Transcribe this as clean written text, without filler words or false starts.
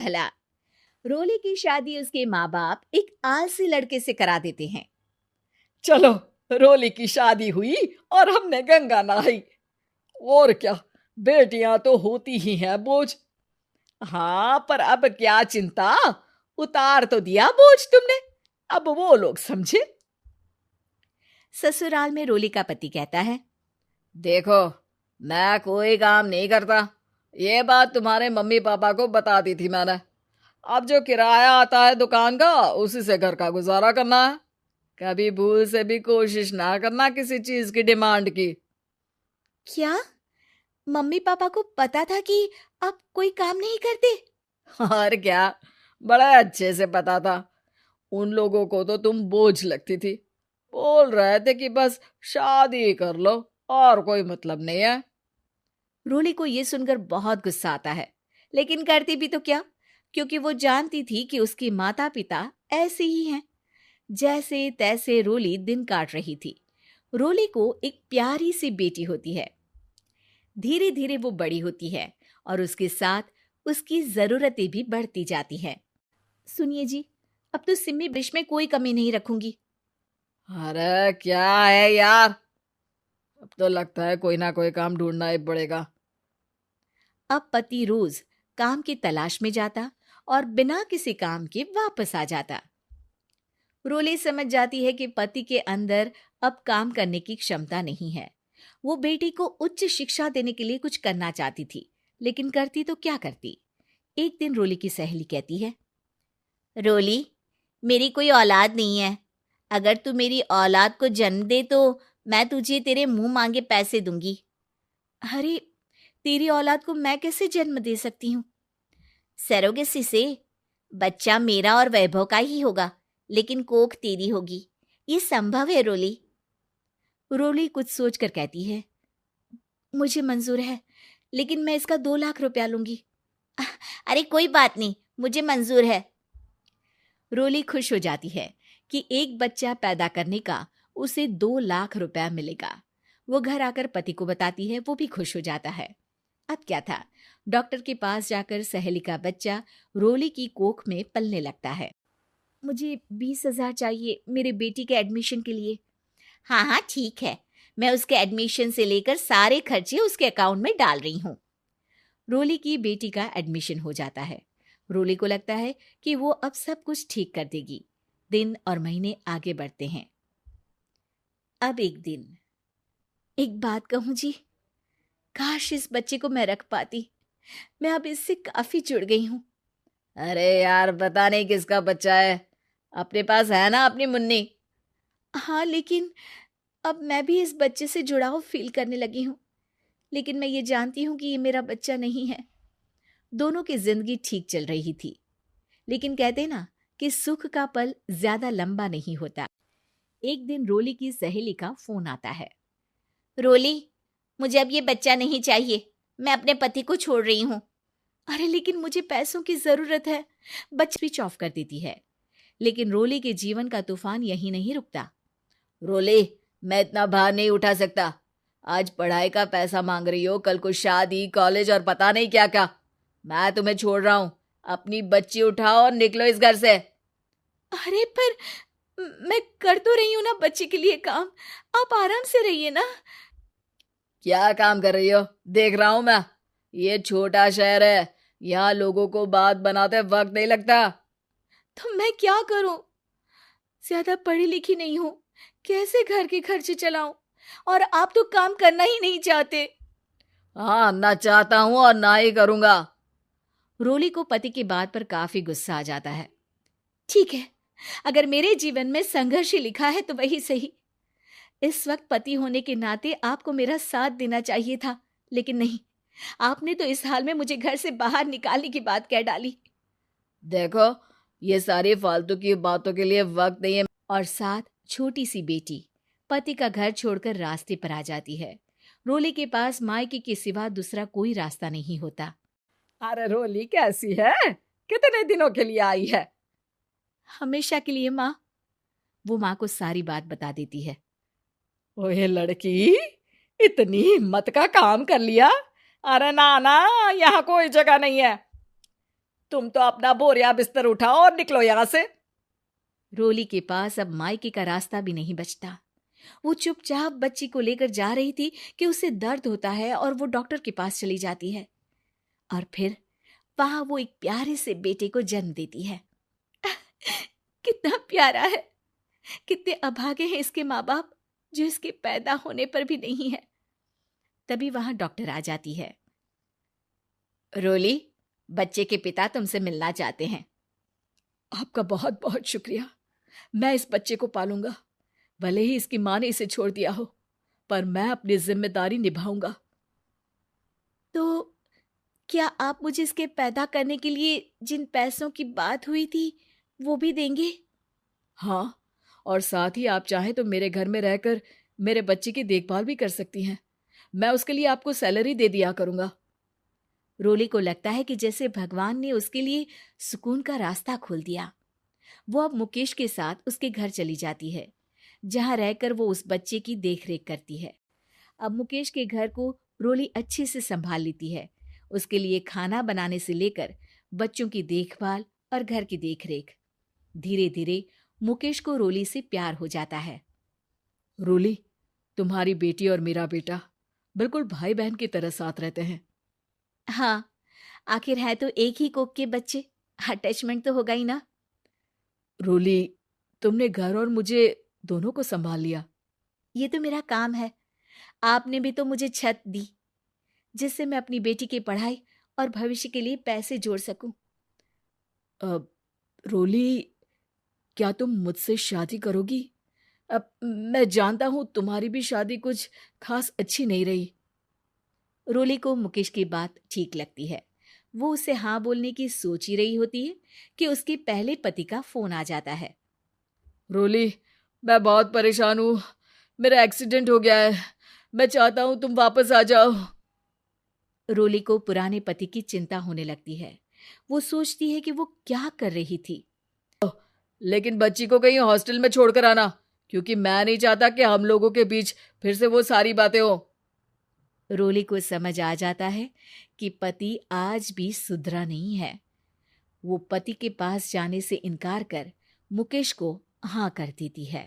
भला रोली की शादी उसके माँ बाप एक आलसी लड़के से करा देते हैं। चलो, रोली की शादी हुई और हमने गंगा नहाई। और क्या, बेटियां तो होती ही हैं बोझ। हाँ, पर अब क्या चिंता, उतार तो दिया बोझ तुमने, अब वो लोग समझे। ससुराल में रोली का पति कहता है, देखो, मैं कोई काम नहीं करता, ये बात तुम्हारे मम्मी पापा को बता दी थी मैंने। अब जो किराया आता है दुकान का, उसी से घर का गुजारा करना है। कभी भूल से भी कोशिश ना करना किसी चीज की डिमांड की। क्या मम्मी पापा को पता था कि आप कोई काम नहीं करते? और क्या, बड़ा अच्छे से पता था। उन लोगों को तो तुम बोझ लगती थी, बोल रहे थे कि बस शादी कर लो और कोई मतलब नहीं है। रोली को यह सुनकर बहुत गुस्सा आता है, लेकिन करती भी तो क्या, क्योंकि वो जानती थी कि उसके माता पिता ऐसे ही हैं। जैसे तैसे रोली दिन काट रही थी। रोली को एक प्यारी सी बेटी होती है। धीरे धीरे वो बड़ी होती है और उसके साथ उसकी जरूरतें भी बढ़ती जाती हैं। सुनिए जी, अब तो सिम्मी ब्रिश में कोई कमी नहीं रखूंगी। अरे क्या है यार, अब तो लगता है कोई ना कोई काम ढूंढना ही पड़ेगा। अब पति रोज काम की तलाश में जाता और बिना किसी काम के वापस आ जाता। रोली समझ जाती है कि पति के अंदर अब काम करने की क्षमता नहीं है। वो बेटी को उच्च शिक्षा देने के लिए कुछ करना चाहती थी, लेकिन करती तो क्या करती। एक दिन रोली की सहेली कहती है, रोली, मेरी कोई औलाद नहीं है। अगर तू मेरी औलाद को जन्म दे तो मैं तुझे तेरे मुंह मांगे पैसे दूंगी। अरे, तेरी औलाद को मैं कैसे जन्म दे सकती हूँ? सरोगेसी से। बच्चा मेरा और वैभव का ही होगा, लेकिन कोख तेरी होगी। ये संभव है रोली। रोली कुछ सोचकर कहती है, मुझे मंजूर है, लेकिन मैं इसका 2 लाख रुपया लूंगी। अरे कोई बात नहीं, मुझे मंजूर है। रोली खुश हो जाती है कि एक बच्चा पैदा करने का उसे 2 लाख रुपया मिलेगा। वो घर आकर पति को बताती है, वो भी खुश हो जाता है। अब क्या था, डॉक्टर के पास जाकर सहेली का बच्चा रोली की कोख में पलने लगता है। मुझे 20,000 चाहिए मेरे बेटी के एडमिशन के लिए। हाँ हाँ ठीक है, मैं उसके एडमिशन से लेकर सारे खर्चे उसके अकाउंट में डाल रही हूँ। रोली की बेटी का एडमिशन हो जाता है। रोली को लगता है कि वो अब सब कुछ ठीक कर देगी। दिन और महीने आगे बढ़ते हैं। अब एक दिन, एक बात कहूँ जी, काश इस बच्चे को मैं रख पाती। मैं अब इससे काफी जुड़ गई हूँ। अरे यार, पता नहीं किसका बच्चा है, अपने पास है ना अपनी मुन्नी। हाँ, लेकिन अब मैं भी इस बच्चे से जुड़ाव फील करने लगी हूँ। लेकिन मैं ये जानती हूँ कि ये मेरा बच्चा नहीं है। दोनों की जिंदगी ठीक चल रही थी, लेकिन कहते ना कि सुख का पल ज्यादा लंबा नहीं होता। एक दिन रोली की सहेली का फोन आता है। रोली, मुझे अब ये बच्चा नहीं चाहिए, मैं अपने पति को छोड़ रही हूँ। अरे लेकिन मुझे पैसों की जरूरत है। बच्चा स्विच ऑफ कर देती है। लेकिन रोली के जीवन का तूफान यहीं नहीं रुकता। रोली, मैं इतना भार नहीं उठा सकता। आज पढ़ाई का पैसा मांग रही हो, कल को शादी, कॉलेज और पता नहीं क्या क्या। मैं तुम्हें छोड़ रहा हूँ, अपनी बच्ची उठाओ और निकलो इस घर से। अरे पर मैं कर तो रही हूं ना बच्चे के लिए काम। आप आराम से रहिए ना। क्या काम कर रही हो, देख रहा हूं मैं। ये छोटा शहर है, यहाँ लोगों को बात बनाते वक्त नहीं लगता। तो मैं क्या करूं? ज्यादा पढ़ी लिखी नहीं हूं, कैसे घर के खर्चे चलाऊं? और आप तो काम करना ही नहीं चाहते। हाँ, ना चाहता हूं और ना ही करूंगा। रोली को पति की बात पर काफी गुस्सा आ जाता है। ठीक है, अगर मेरे जीवन में संघर्ष ही लिखा है तो वही सही। इस वक्त पति होने के नाते आपको मेरा साथ देना चाहिए था, लेकिन नहीं, आपने तो इस हाल में मुझे घर से बाहर निकालने की बात कह डाली। देखो, ये सारी फालतू की बातों के लिए वक्त नहीं है। और साथ छोटी सी बेटी पति का घर छोड़कर रास्ते पर आ जाती है। रोली के पास मायके के सिवा दूसरा कोई रास्ता नहीं होता। अरे रोली कैसी है, कितने दिनों के लिए आई है? हमेशा के लिए माँ। वो माँ को सारी बात बता देती है। ओए लड़की, इतनी हिम्मत का काम कर लिया। अरे ना ना, यहाँ कोई जगह नहीं है। तुम तो अपना बोरिया बिस्तर उठाओ और निकलो यहाँ से। रोली के पास अब मायके का रास्ता भी नहीं बचता। वो चुपचाप बच्ची को लेकर जा रही थी कि उसे दर्द होता है और वो डॉक्टर के पास चली जाती है और फिर वहां वो एक प्यारे से बेटे को जन्म देती है। कितना प्यारा है, कितने अभागे हैं इसके माँ बाप जो इसके पैदा होने पर भी नहीं है। तभी वहां डॉक्टर आ जाती है। रोली, बच्चे के पिता तुमसे मिलना चाहते हैं। आपका बहुत बहुत शुक्रिया। मैं इस बच्चे को पालूंगा, भले ही इसकी माँ ने इसे छोड़ दिया हो, पर मैं अपनी जिम्मेदारी निभाऊंगा। तो क्या आप मुझे इसके पैदा करने के लिए जिन पैसों की बात हुई थी वो भी देंगे? हाँ, और साथ ही आप चाहें तो मेरे घर में रहकर मेरे बच्चे की देखभाल भी कर सकती हैं। मैं उसके लिए आपको सैलरी दे दिया करूंगा। रोली को लगता है कि जैसे भगवान ने उसके लिए सुकून का रास्ता खोल दिया। वो अब मुकेश के साथ उसके घर चली जाती है, जहां रहकर वो उस बच्चे की देखरेख करती है। अब मुकेश के घर को रोली अच्छे से संभाल लेती है। उसके लिए खाना बनाने से लेकर बच्चों की देखभाल और घर की देखरेख। धीरे धीरे मुकेश को रोली से प्यार हो जाता है। रोली, तुम्हारी बेटी और मेरा बेटा बिल्कुल भाई बहन की तरह साथ रहते हैं। हाँ, आखिर है तो एक ही कोख के बच्चे, अटैचमेंट तो होगा ही ना। रोली, तुमने घर और मुझे दोनों को संभाल लिया। ये तो मेरा काम है। आपने भी तो मुझे छत दी जिससे मैं अपनी बेटी की पढ़ाई और भविष्य के लिए पैसे जोड़ सकूं। अब रोली, क्या तुम मुझसे शादी करोगी? अब मैं जानता हूं तुम्हारी भी शादी कुछ खास अच्छी नहीं रही। रोली को मुकेश की बात ठीक लगती है। वो उसे हाँ बोलने की सोच ही रही होती है कि उसके पहले पति का फोन आ जाता है। रोली, मैं बहुत परेशान हूं। मेरा एक्सीडेंट हो गया है। मैं चाहता हूं तुम वापस आ जाओ। रोली को पुराने पति की चिंता होने लगती है। वो सोचती है कि वो क्या कर रही थी। लेकिन बच्ची को कहीं हॉस्टल में छोड़कर आना, क्योंकि मैं नहीं चाहता कि हम लोगों के बीच फिर से वो सारी बातें हो। रोली को समझ आ जाता है कि पति आज भी सुधरा नहीं है। वो पति के पास जाने से इनकार कर मुकेश को हाँ कर देती है।